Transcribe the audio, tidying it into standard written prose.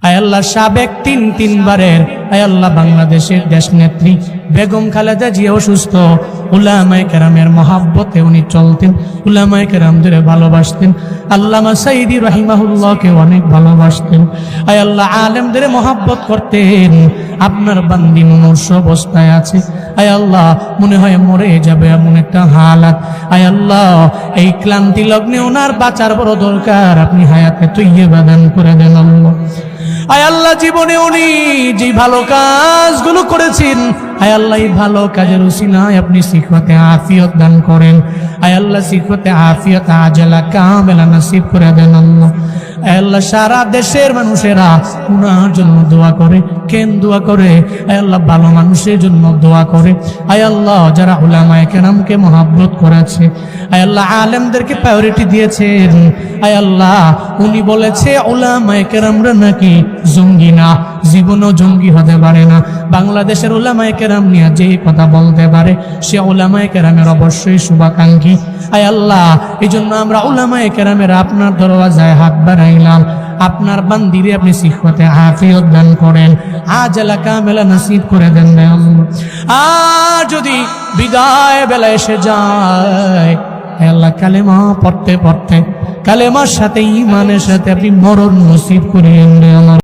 আয় আল্লাহ সাবেক তিনবারের আয় আল্লাহ বাংলাদেশের দেশ নেত্রী বেগম খালেদা জিয়া অসুস্থ, উলামায়ে কেরামের মহাব্বতে উনি চলতেন, উলামায়ে কেরামদের ভালোবাসতেন, আল্লামা সাইদি রাহিমাহুল্লাহকে অনেক ভালোবাসতেন। আয় আল্লাহ আলেমদের মহাব্বত করতেন। আপনার বান্দি মুমূর্ষ অবস্থায় আছে, আয় আল্লাহ মনে হয় মরে যাবে এমন একটা হালাত। আয় আল্লাহ এই ক্লান্তি লগ্নে ওনার বাঁচার বড় দরকার, আপনি হায়াতে তৈয়বা দান করে দেন আল্লাহ। আয় আল্লাহ জীবনে উনি যে ভালো কাজগুলো করেছেন, আয় আল্লাহ এই ভালো কাজের উসিলায় আপনি সিহতে আফিয়ত দান করেন। আয় আল্লাহ সিহতে আফিয়ত আজলা কামেলা নসিব করে দেন আল্লাহ। আয় আল্লাহ সারা দেশের মানুষেরা উনার জন্য দোয়া করে। কেন দোয়া করে? আয় আল্লাহ ভালো মানুষের জন্য দোয়া করে। আয় আল্লাহ যারা উলামায়ে কেরামকে মহাব্বত করেছে, আয় আল্লাহ আলেমদেরকে প্রায়োরিটি দিয়েছেন, আয় আল্লাহ উনি বলেছে উলামায়ে কেরামরা নাকি জঙ্গি না, জীবনও জঙ্গি হতে পারে না। বাংলাদেশের উলামায়ে কেরাম নিয়ে যে কথা বলতে পারে সে উলামায়ে কেরামের অবশ্যই শুভাকাঙ্ক্ষী। আয় আল্লাহ এই জন্য আমরা উলামায়ে কেরামের আপনার দরওয়াজায় হাত বাড়াইলাম। আপনার বান্দিরে আপনি সিহতে আফিয়ত দান করেন, আজলা কামেলা নসিব করে দেন আল্লাহ। আর যদি বিদায় বেলা এসে যায়, আল্লাহ কালেমা পড়তে পড়তে কালেমার সাথে ঈমানের সাথে আপনি মরণ নসিব করিয়েন আমার।